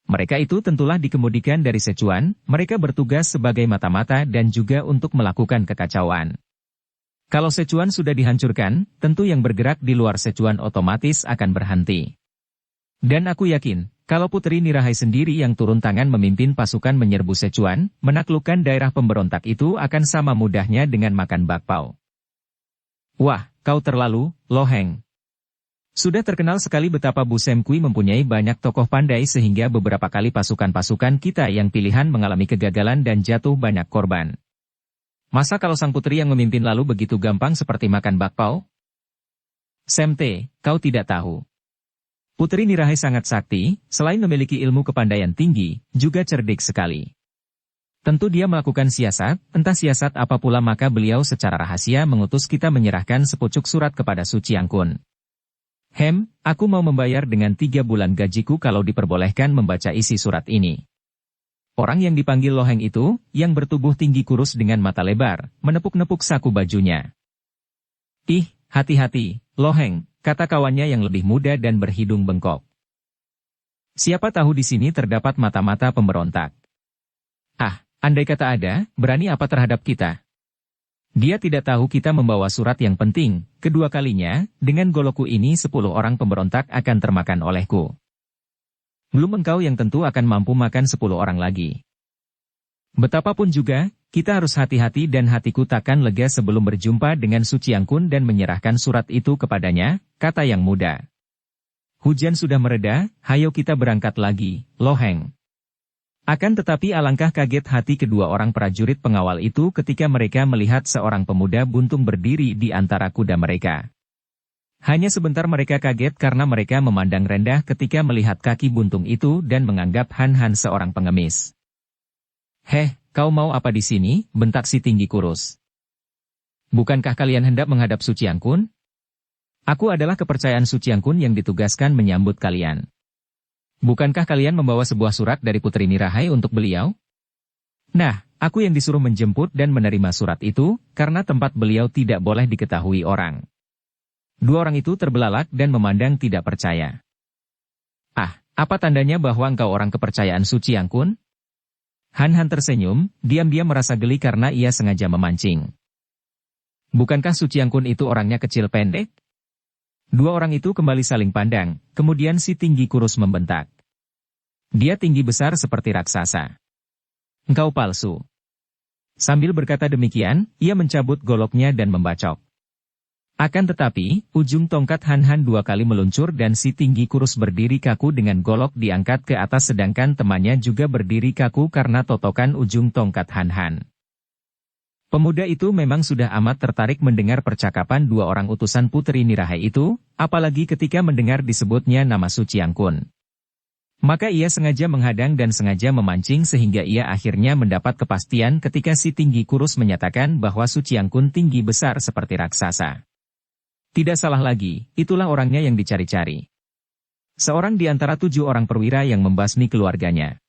Mereka itu tentulah dikemudikan dari Sichuan, mereka bertugas sebagai mata-mata dan juga untuk melakukan kekacauan. Kalau Sichuan sudah dihancurkan, tentu yang bergerak di luar Sichuan otomatis akan berhenti. Dan aku yakin, kalau Putri Nirahai sendiri yang turun tangan memimpin pasukan menyerbu Sichuan, menaklukkan daerah pemberontak itu akan sama mudahnya dengan makan bakpao. Wah, kau terlalu, Loheng. Sudah terkenal sekali betapa Bu Sem Kui mempunyai banyak tokoh pandai sehingga beberapa kali pasukan-pasukan kita yang pilihan mengalami kegagalan dan jatuh banyak korban. Masa kalau sang putri yang memimpin lalu begitu gampang seperti makan bakpao? Sem Te, kau tidak tahu. Putri Nirahai sangat sakti, selain memiliki ilmu kepandaian tinggi, juga cerdik sekali. Tentu dia melakukan siasat, entah siasat apa pula maka beliau secara rahasia mengutus kita menyerahkan sepucuk surat kepada Suciangkun. Aku mau membayar dengan 3 bulan gajiku kalau diperbolehkan membaca isi surat ini. Orang yang dipanggil Loheng itu, yang bertubuh tinggi kurus dengan mata lebar, menepuk-nepuk saku bajunya. Ih, hati-hati, Loheng, kata kawannya yang lebih muda dan berhidung bengkok. Siapa tahu di sini terdapat mata-mata pemberontak. Ah, andai kata ada, berani apa terhadap kita? Dia tidak tahu kita membawa surat yang penting, kedua kalinya, dengan golokku ini 10 orang pemberontak akan termakan olehku. Belum engkau yang tentu akan mampu makan 10 orang lagi. Betapapun juga, kita harus hati-hati dan hatiku takkan lega sebelum berjumpa dengan Su Chiangkun dan menyerahkan surat itu kepadanya, kata yang muda. Hujan sudah mereda, hayo kita berangkat lagi, Loheng. Akan tetapi alangkah kaget hati kedua orang prajurit pengawal itu ketika mereka melihat seorang pemuda buntung berdiri di antara kuda mereka. Hanya sebentar mereka kaget karena mereka memandang rendah ketika melihat kaki buntung itu dan menganggap Han Han seorang pengemis. Heh, kau mau apa di sini? Bentak si tinggi kurus. Bukankah kalian hendak menghadap Su Chiangkun? Aku adalah kepercayaan Su Chiangkun yang ditugaskan menyambut kalian. Bukankah kalian membawa sebuah surat dari Putri Nirahai untuk beliau? Nah, aku yang disuruh menjemput dan menerima surat itu, karena tempat beliau tidak boleh diketahui orang. Dua orang itu terbelalak dan memandang tidak percaya. Ah, apa tandanya bahwa engkau orang kepercayaan Su Chiangkun? Han Han tersenyum, diam-diam merasa geli karena ia sengaja memancing. Bukankah Su Chiangkun itu orangnya kecil pendek? Dua orang itu kembali saling pandang, kemudian si tinggi kurus membentak. Dia tinggi besar seperti raksasa. Engkau palsu. Sambil berkata demikian, ia mencabut goloknya dan membacok. Akan tetapi, ujung tongkat Han Han 2 kali meluncur dan si tinggi kurus berdiri kaku dengan golok diangkat ke atas sedangkan temannya juga berdiri kaku karena totokan ujung tongkat Han Han. Pemuda itu memang sudah amat tertarik mendengar percakapan dua orang utusan Putri Nirahai itu, apalagi ketika mendengar disebutnya nama Su Chiangkun. Maka ia sengaja menghadang dan sengaja memancing sehingga ia akhirnya mendapat kepastian ketika si tinggi kurus menyatakan bahwa Su Chiangkun tinggi besar seperti raksasa. Tidak salah lagi, itulah orangnya yang dicari-cari. Seorang di antara 7 orang perwira yang membasmi keluarganya.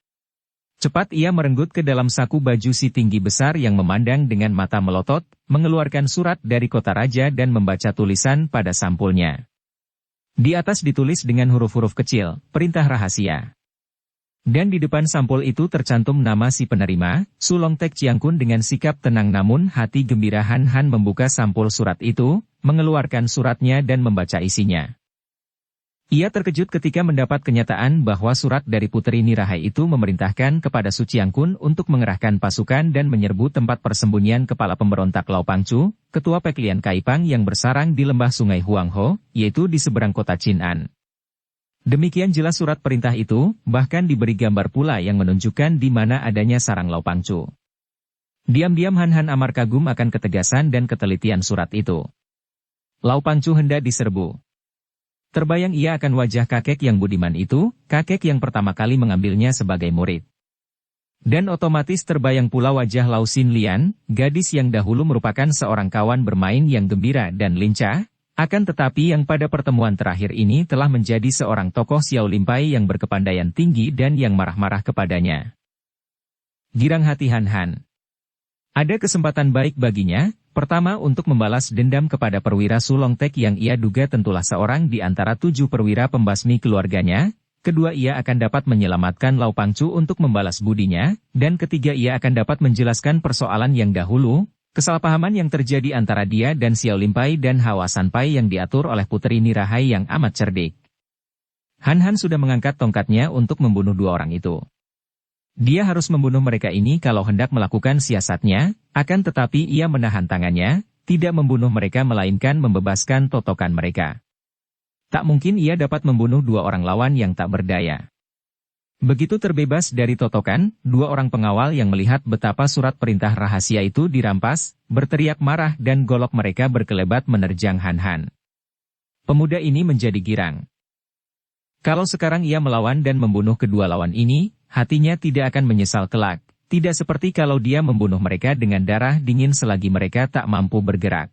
Cepat ia merenggut ke dalam saku baju si tinggi besar yang memandang dengan mata melotot, mengeluarkan surat dari kota raja dan membaca tulisan pada sampulnya. Di atas ditulis dengan huruf-huruf kecil, perintah rahasia. Dan di depan sampul itu tercantum nama si penerima, Su Longtek Chiangkun dengan sikap tenang namun hati gembira Han Han membuka sampul surat itu, mengeluarkan suratnya dan membaca isinya. Ia terkejut ketika mendapat kenyataan bahwa surat dari Putri Nirahai itu memerintahkan kepada Su Chiangkun untuk mengerahkan pasukan dan menyerbu tempat persembunyian kepala pemberontak Lau Pangchu, ketua Peklian Kaipang yang bersarang di lembah sungai Huangho, yaitu di seberang kota Chin'an. Demikian jelas surat perintah itu, bahkan diberi gambar pula yang menunjukkan di mana adanya sarang Lau Pangchu. Diam-diam Han Han amar kagum akan ketegasan dan ketelitian surat itu. Lau Pangchu hendak diserbu. Terbayang ia akan wajah kakek yang budiman itu, kakek yang pertama kali mengambilnya sebagai murid. Dan otomatis terbayang pula wajah Lau Xin Lian, gadis yang dahulu merupakan seorang kawan bermain yang gembira dan lincah, akan tetapi yang pada pertemuan terakhir ini telah menjadi seorang tokoh Xiao Limpai yang berkepandaian tinggi dan yang marah-marah kepadanya. Girang hati Han Han. Ada kesempatan baik baginya, pertama untuk membalas dendam kepada perwira Su Longtek yang ia duga tentulah seorang di antara 7 perwira pembasmi keluarganya, kedua ia akan dapat menyelamatkan Lau Pangchu untuk membalas budinya, dan ketiga ia akan dapat menjelaskan persoalan yang dahulu, kesalahpahaman yang terjadi antara dia dan Xiao Limpai dan Hawa Sanpai yang diatur oleh Putri Nirahai yang amat cerdik. Han Han sudah mengangkat tongkatnya untuk membunuh 2 orang itu. Dia harus membunuh mereka ini kalau hendak melakukan siasatnya, akan tetapi ia menahan tangannya, tidak membunuh mereka melainkan membebaskan totokan mereka. Tak mungkin ia dapat membunuh 2 orang lawan yang tak berdaya. Begitu terbebas dari totokan, 2 orang pengawal yang melihat betapa surat perintah rahasia itu dirampas, berteriak marah dan golok mereka berkelebat menerjang Han Han. Pemuda ini menjadi girang. Kalau sekarang ia melawan dan membunuh kedua lawan ini, hatinya tidak akan menyesal kelak, tidak seperti kalau dia membunuh mereka dengan darah dingin selagi mereka tak mampu bergerak.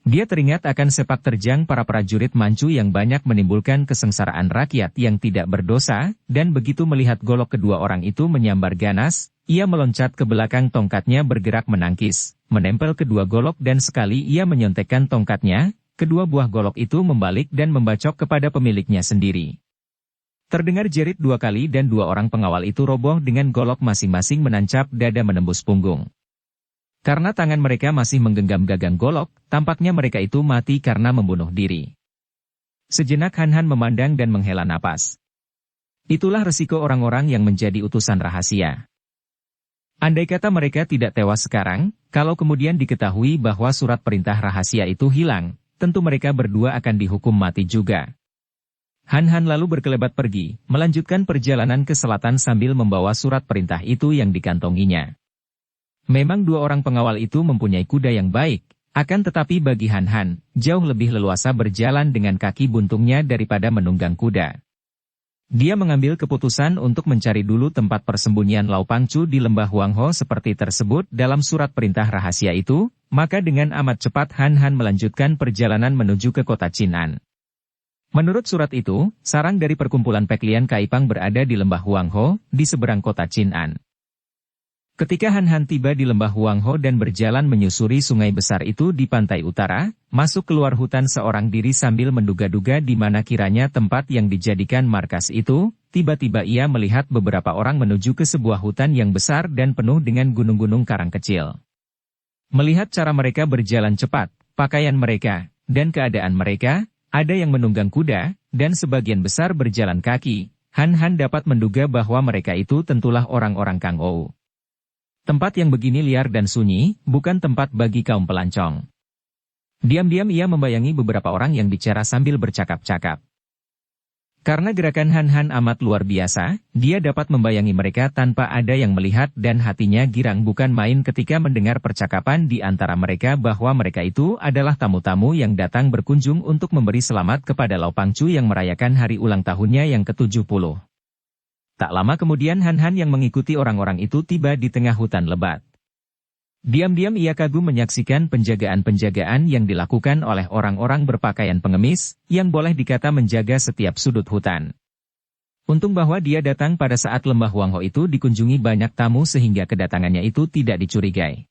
Dia teringat akan sepak terjang para prajurit Manchu yang banyak menimbulkan kesengsaraan rakyat yang tidak berdosa, dan begitu melihat golok kedua orang itu menyambar ganas, ia meloncat ke belakang tongkatnya bergerak menangkis, menempel kedua golok dan sekali ia menyontekkan tongkatnya, kedua buah golok itu membalik dan membacok kepada pemiliknya sendiri. Terdengar jerit dua kali dan dua orang pengawal itu roboh dengan golok masing-masing menancap dada menembus punggung. Karena tangan mereka masih menggenggam gagang golok, tampaknya mereka itu mati karena membunuh diri. Sejenak Han Han memandang dan menghela napas. Itulah resiko orang-orang yang menjadi utusan rahasia. Andai kata mereka tidak tewas sekarang, kalau kemudian diketahui bahwa surat perintah rahasia itu hilang, tentu mereka berdua akan dihukum mati juga. Han Han lalu berkelebat pergi, melanjutkan perjalanan ke selatan sambil membawa surat perintah itu yang dikantonginya. Memang dua orang pengawal itu mempunyai kuda yang baik, akan tetapi bagi Han Han, jauh lebih leluasa berjalan dengan kaki buntungnya daripada menunggang kuda. Dia mengambil keputusan untuk mencari dulu tempat persembunyian Lau Pangchu di lembah Huangho seperti tersebut dalam surat perintah rahasia itu, maka dengan amat cepat Han Han melanjutkan perjalanan menuju ke kota Chin'an. Menurut surat itu, sarang dari perkumpulan Peklian Kaipang berada di lembah Huangho, di seberang kota Chin'an. Ketika Han Han tiba di lembah Huangho dan berjalan menyusuri sungai besar itu di pantai utara, masuk keluar hutan seorang diri sambil menduga-duga di mana kiranya tempat yang dijadikan markas itu, tiba-tiba ia melihat beberapa orang menuju ke sebuah hutan yang besar dan penuh dengan gunung-gunung karang kecil. Melihat cara mereka berjalan cepat, pakaian mereka, dan keadaan mereka, ada yang menunggang kuda, dan sebagian besar berjalan kaki, Han Han dapat menduga bahwa mereka itu tentulah orang-orang Kang Ou. Tempat yang begini liar dan sunyi, bukan tempat bagi kaum pelancong. Diam-diam ia membayangi beberapa orang yang bicara sambil bercakap-cakap. Karena gerakan Han Han amat luar biasa, dia dapat membayangi mereka tanpa ada yang melihat dan hatinya girang bukan main ketika mendengar percakapan di antara mereka bahwa mereka itu adalah tamu-tamu yang datang berkunjung untuk memberi selamat kepada Lau Pangchu yang merayakan hari ulang tahunnya yang ke-70. Tak lama kemudian Han Han yang mengikuti orang-orang itu tiba di tengah hutan lebat. Diam-diam ia kagum menyaksikan penjagaan-penjagaan yang dilakukan oleh orang-orang berpakaian pengemis, yang boleh dikata menjaga setiap sudut hutan. Untung bahwa dia datang pada saat lembah Huangho itu dikunjungi banyak tamu sehingga kedatangannya itu tidak dicurigai.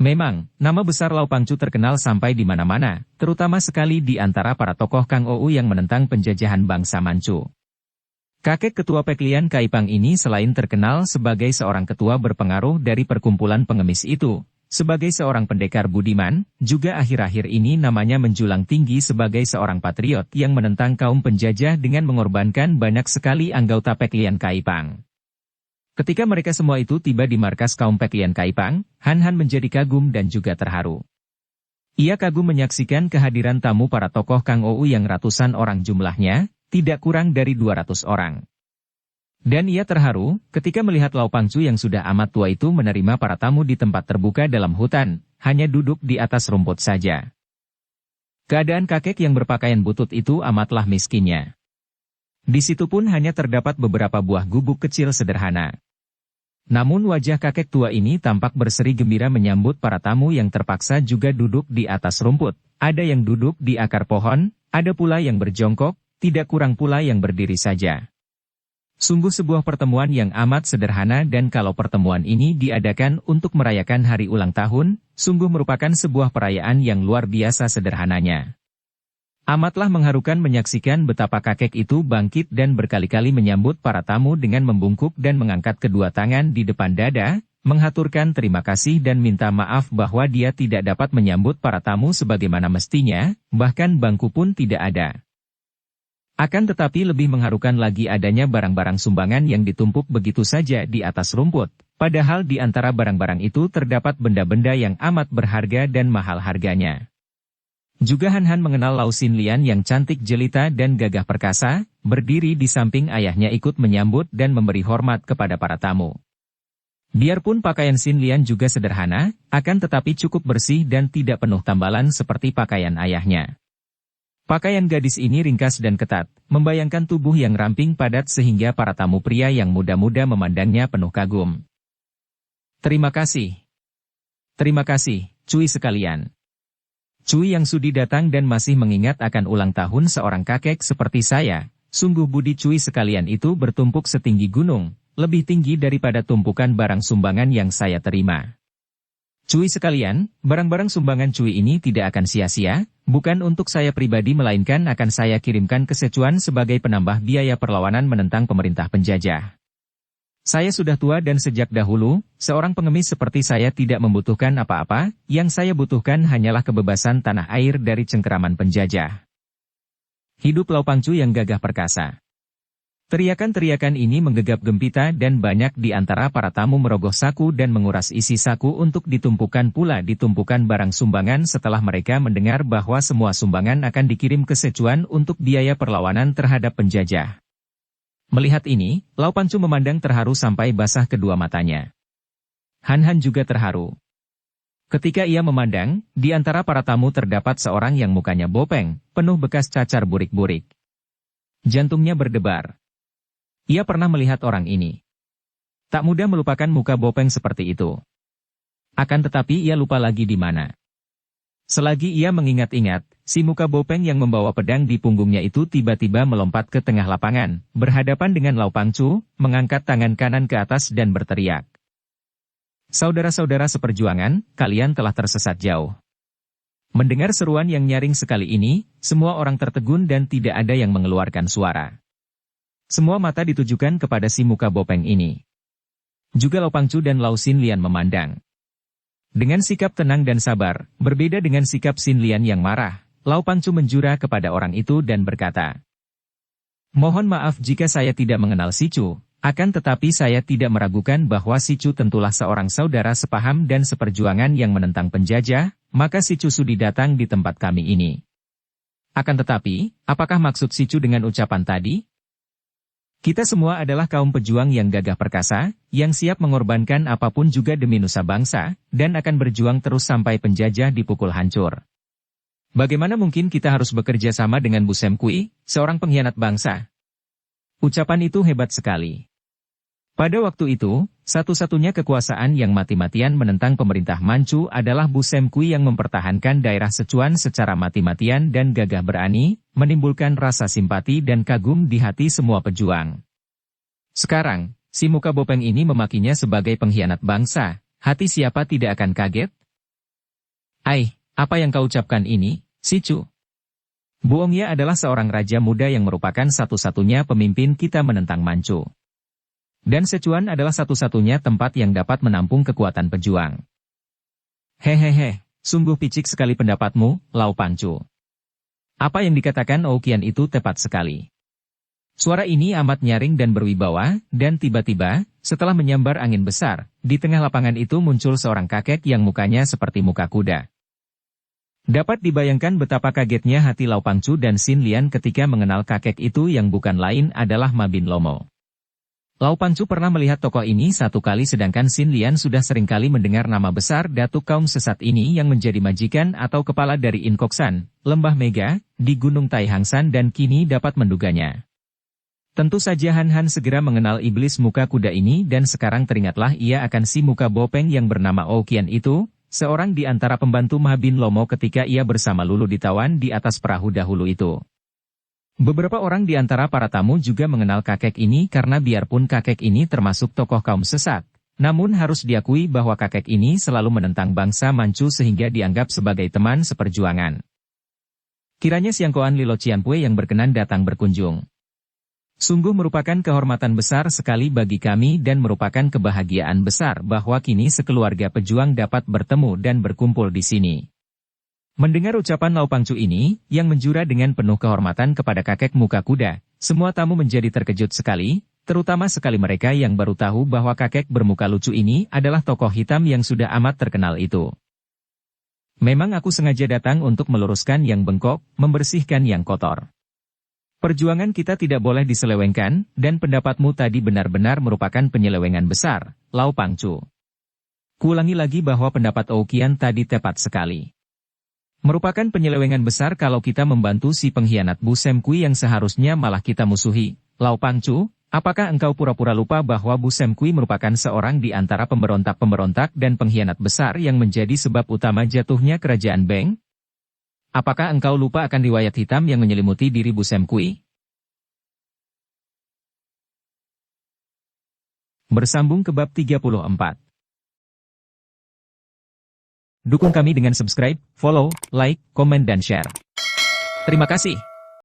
Memang, nama besar Lau Pangchu terkenal sampai di mana-mana, terutama sekali di antara para tokoh Kang Ou yang menentang penjajahan bangsa Manchu. Kakek ketua Peklian Kaipang ini selain terkenal sebagai seorang ketua berpengaruh dari perkumpulan pengemis itu, sebagai seorang pendekar budiman, juga akhir-akhir ini namanya menjulang tinggi sebagai seorang patriot yang menentang kaum penjajah dengan mengorbankan banyak sekali anggota Peklian Kaipang. Ketika mereka semua itu tiba di markas kaum Peklian Kaipang, Han Han menjadi kagum dan juga terharu. Ia kagum menyaksikan kehadiran tamu para tokoh Kang Ou yang ratusan orang jumlahnya, tidak kurang dari 200 orang. Dan ia terharu, ketika melihat Lau Pangchu yang sudah amat tua itu menerima para tamu di tempat terbuka dalam hutan, hanya duduk di atas rumput saja. Keadaan kakek yang berpakaian butut itu amatlah miskinnya. Di situ pun hanya terdapat beberapa buah gubuk kecil sederhana. Namun wajah kakek tua ini tampak berseri gembira menyambut para tamu yang terpaksa juga duduk di atas rumput, ada yang duduk di akar pohon, ada pula yang berjongkok, tidak kurang pula yang berdiri saja. Sungguh sebuah pertemuan yang amat sederhana dan kalau pertemuan ini diadakan untuk merayakan hari ulang tahun, sungguh merupakan sebuah perayaan yang luar biasa sederhananya. Amatlah mengharukan menyaksikan betapa kakek itu bangkit dan berkali-kali menyambut para tamu dengan membungkuk dan mengangkat kedua tangan di depan dada, menghaturkan terima kasih dan minta maaf bahwa dia tidak dapat menyambut para tamu sebagaimana mestinya, bahkan bangku pun tidak ada. Akan tetapi lebih mengharukan lagi adanya barang-barang sumbangan yang ditumpuk begitu saja di atas rumput, padahal di antara barang-barang itu terdapat benda-benda yang amat berharga dan mahal harganya. Juga Han Han mengenal Lau Xinlian yang cantik jelita dan gagah perkasa, berdiri di samping ayahnya ikut menyambut dan memberi hormat kepada para tamu. Biarpun pakaian Xinlian juga sederhana, akan tetapi cukup bersih dan tidak penuh tambalan seperti pakaian ayahnya. Pakaian gadis ini ringkas dan ketat, membayangkan tubuh yang ramping padat sehingga para tamu pria yang muda-muda memandangnya penuh kagum. Terima kasih, cui sekalian. Cui yang sudi datang dan masih mengingat akan ulang tahun seorang kakek seperti saya, sungguh budi Cui sekalian itu bertumpuk setinggi gunung, lebih tinggi daripada tumpukan barang sumbangan yang saya terima. Cui sekalian, barang-barang sumbangan Cui ini tidak akan sia-sia, bukan untuk saya pribadi melainkan akan saya kirimkan ke Sichuan sebagai penambah biaya perlawanan menentang pemerintah penjajah. Saya sudah tua dan sejak dahulu, seorang pengemis seperti saya tidak membutuhkan apa-apa, yang saya butuhkan hanyalah kebebasan tanah air dari cengkeraman penjajah. Hidup Lau Pangcu yang gagah perkasa. Teriakan-teriakan ini menggegap gempita dan banyak di antara para tamu merogoh saku dan menguras isi saku untuk ditumpukan pula di tumpukan barang sumbangan setelah mereka mendengar bahwa semua sumbangan akan dikirim ke Sichuan untuk biaya perlawanan terhadap penjajah. Melihat ini, Lau Pangcu memandang terharu sampai basah kedua matanya. Han Han juga terharu. Ketika ia memandang, di antara para tamu terdapat seorang yang mukanya bopeng, penuh bekas cacar burik-burik. Jantungnya berdebar. Ia pernah melihat orang ini. Tak mudah melupakan muka bopeng seperti itu. Akan tetapi ia lupa lagi di mana. Selagi ia mengingat-ingat, si muka bopeng yang membawa pedang di punggungnya itu tiba-tiba melompat ke tengah lapangan, berhadapan dengan Lau Pangcu, mengangkat tangan kanan ke atas dan berteriak. Saudara-saudara seperjuangan, kalian telah tersesat jauh. Mendengar seruan yang nyaring sekali ini, semua orang tertegun dan tidak ada yang mengeluarkan suara. Semua mata ditujukan kepada si muka bopeng ini. Juga Lau Pangcu dan Lau Xinlian memandang. Dengan sikap tenang dan sabar, berbeda dengan sikap Xinlian yang marah, Lau Pangcu menjura kepada orang itu dan berkata, "Mohon maaf jika saya tidak mengenal si Cu, akan tetapi saya tidak meragukan bahwa si Cu tentulah seorang saudara sepaham dan seperjuangan yang menentang penjajah, maka si Cu sudi datang di tempat kami ini. Akan tetapi, apakah maksud si Cu dengan ucapan tadi? Kita semua adalah kaum pejuang yang gagah perkasa, yang siap mengorbankan apapun juga demi nusa bangsa, dan akan berjuang terus sampai penjajah dipukul hancur. Bagaimana mungkin kita harus bekerja sama dengan Bu Sem Kui, seorang pengkhianat bangsa?" Ucapan itu hebat sekali. Pada waktu itu, satu-satunya kekuasaan yang mati-matian menentang pemerintah Manchu adalah Bu Sem Kui yang mempertahankan daerah Sichuan secara mati-matian dan gagah berani, menimbulkan rasa simpati dan kagum di hati semua pejuang. Sekarang, si muka bopeng ini memakinya sebagai pengkhianat bangsa, hati siapa tidak akan kaget? "Ai, apa yang kau ucapkan ini, si Cu? Buongya adalah seorang raja muda yang merupakan satu-satunya pemimpin kita menentang Manchu. Dan Sichuan adalah satu-satunya tempat yang dapat menampung kekuatan pejuang." "Hehehe, sungguh picik sekali pendapatmu, Lau Pangcu. Apa yang dikatakan Ouqian itu tepat sekali." Suara ini amat nyaring dan berwibawa, dan tiba-tiba, setelah menyambar angin besar, di tengah lapangan itu muncul seorang kakek yang mukanya seperti muka kuda. Dapat dibayangkan betapa kagetnya hati Lau Pangcu dan Xinlian ketika mengenal kakek itu yang bukan lain adalah Ma Bin Lomo. Lau Pangcu pernah melihat tokoh ini satu kali sedangkan Xinlian sudah seringkali mendengar nama besar datuk kaum sesat ini yang menjadi majikan atau kepala dari Inkoksan, Lembah Mega, di Gunung Taihangsan dan kini dapat menduganya. Tentu saja Han Han segera mengenal iblis muka kuda ini dan sekarang teringatlah ia akan si muka bopeng yang bernama Ouqian itu, seorang di antara pembantu Ma Bin Lomo ketika ia bersama Lulu ditawan di atas perahu dahulu itu. Beberapa orang di antara para tamu juga mengenal kakek ini karena biarpun kakek ini termasuk tokoh kaum sesat, namun harus diakui bahwa kakek ini selalu menentang bangsa Manchu sehingga dianggap sebagai teman seperjuangan. Kiranya Siang Koan Lilo Cianpue yang berkenan datang berkunjung. Sungguh merupakan kehormatan besar sekali bagi kami dan merupakan kebahagiaan besar bahwa kini sekeluarga pejuang dapat bertemu dan berkumpul di sini. Mendengar ucapan Lau Pangcu ini, yang menjura dengan penuh kehormatan kepada kakek muka kuda, semua tamu menjadi terkejut sekali, terutama sekali mereka yang baru tahu bahwa kakek bermuka lucu ini adalah tokoh hitam yang sudah amat terkenal itu. "Memang aku sengaja datang untuk meluruskan yang bengkok, membersihkan yang kotor. Perjuangan kita tidak boleh diselewengkan, dan pendapatmu tadi benar-benar merupakan penyelewengan besar, Lau Pangcu. Kuulangi lagi bahwa pendapat Ouqian tadi tepat sekali. Merupakan penyelewengan besar kalau kita membantu si pengkhianat Bu Sem Kui yang seharusnya malah kita musuhi. Lau Pangcu, apakah engkau pura-pura lupa bahwa Bu Sem Kui merupakan seorang di antara pemberontak-pemberontak dan pengkhianat besar yang menjadi sebab utama jatuhnya kerajaan Beng? Apakah engkau lupa akan riwayat hitam yang menyelimuti diri Bu Sam Kui? Bersambung ke bab 34. Dukung kami dengan subscribe, follow, like, komen dan share. Terima kasih.